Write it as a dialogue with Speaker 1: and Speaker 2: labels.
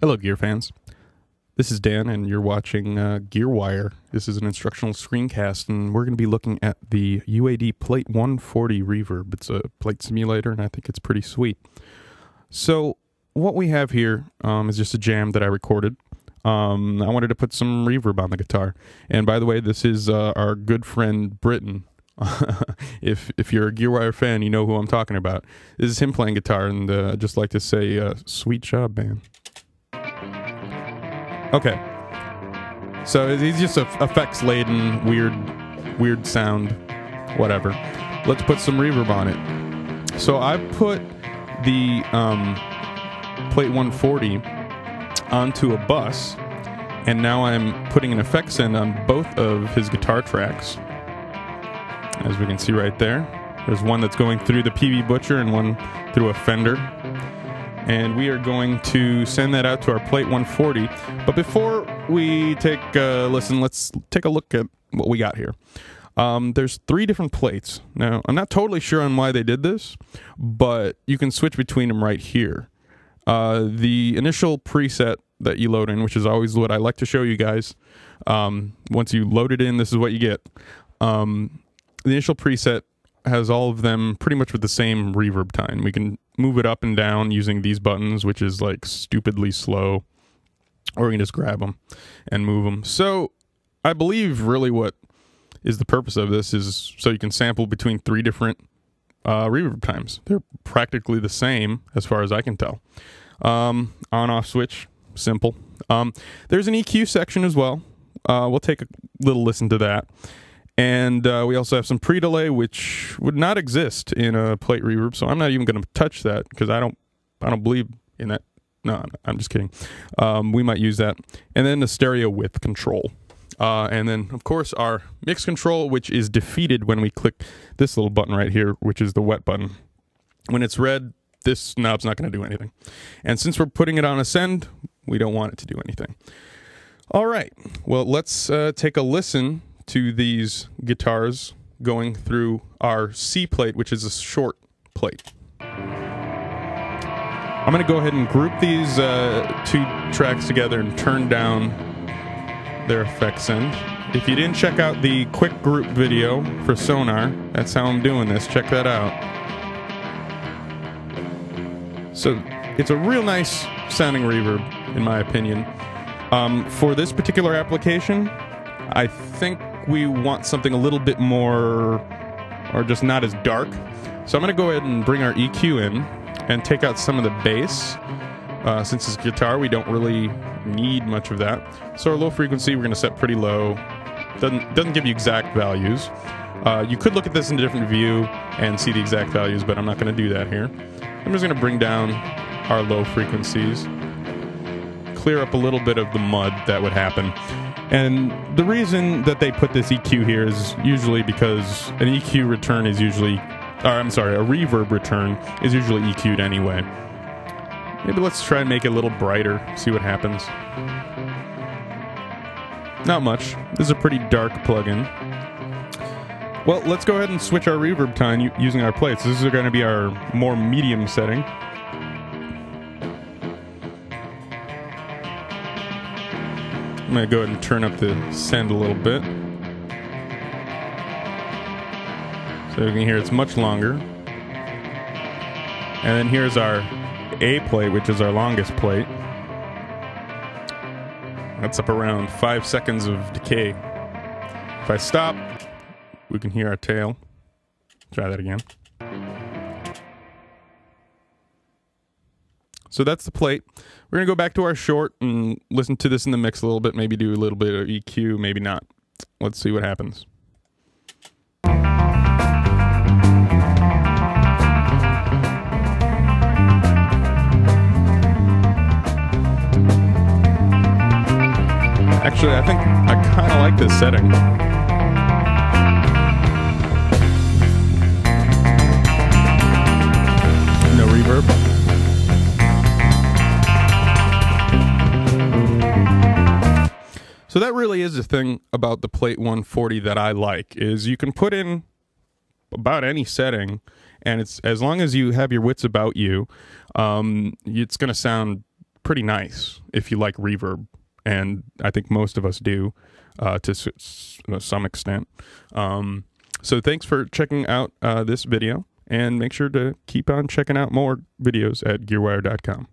Speaker 1: Hello, gear fans. This is Dan, and you're watching Gearwire. This is an instructional screencast, and we're going to be looking at the UAD Plate 140 Reverb. It's a plate simulator, and I think it's pretty sweet. So what we have here is just a jam that I recorded. I wanted to put some reverb on the guitar. And by the way, this is our good friend Britton. If you're a Gearwire fan, you know who I'm talking about. This is him playing guitar, and I'd just like to say, sweet job, man. Okay, so he's just effects-laden, weird sound, whatever. Let's put some reverb on it. So I put the Plate 140 onto a bus, and now I'm putting an effects in on both of his guitar tracks. As we can see right there, there's one that's going through the PV Butcher and one through a Fender. And we are going to send that out to our Plate 140. But before we take a listen, let's take a look at what we got here. There's 3 different plates. Now, I'm not totally sure on why they did this, but you can switch between them right here. The initial preset that you load in, which is always what I like to show you guys. Once you load it in, this is what you get. The initial preset has all of them pretty much with the same reverb time. We can move it up and down using these buttons, which is like stupidly slow, or we can just grab them and move them. So I believe really what is the purpose of this is so you can sample between 3 different reverb times. They're practically the same as far as I can tell. On-off switch, simple. There's an EQ section as well. We'll take a little listen to that. And we also have some pre-delay, which would not exist in a plate reverb, so I'm not even going to touch that because I don't believe in that. No, I'm just kidding. We might use that. And then the stereo width control. And then, of course, our mix control, which is defeated when we click this little button right here, which is the wet button. When it's red, this knob's not going to do anything. And since we're putting it on ascend, we don't want it to do anything. All right. Well, let's take a listen to these guitars going through our C plate, which is a short plate. I'm going to go ahead and group these 2 tracks together and turn down their effects end. If you didn't check out the quick group video for Sonar, that's how I'm doing this. Check that out. So it's a real nice sounding reverb, in my opinion. For this particular application, I think we want something a little bit more, or just not as dark. So I'm going to go ahead and bring our EQ in and take out some of the bass. Since it's guitar, we don't really need much of that. So our low frequency, we're going to set pretty low. Doesn't give you exact values. You could look at this in a different view and see the exact values, but I'm not going to do that here. I'm just going to bring down our low frequencies, clear up a little bit of the mud that would happen. And the reason that they put this EQ here is usually because an EQ return is usually, or I'm sorry, a reverb return is usually EQ'd anyway. Maybe let's try and make it a little brighter, see what happens. Not much. This is a pretty dark plugin. Well, let's go ahead and switch our reverb time using our plates. This is going to be our more medium setting. I'm going to go ahead and turn up the send a little bit. So you can hear it's much longer. And then here's our A plate, which is our longest plate. That's up around 5 seconds of decay. If I stop, we can hear our tail. Try that again. So that's the plate. We're going to go back to our short and listen to this in the mix a little bit, maybe do a little bit of EQ, maybe not. Let's see what happens. Actually, I think I kind of like this setting. No reverb. So that really is the thing about the Plate 140 that I like, is you can put in about any setting, and it's as long as you have your wits about you, it's going to sound pretty nice if you like reverb, and I think most of us do to some extent. So thanks for checking out this video, and make sure to keep on checking out more videos at gearwire.com.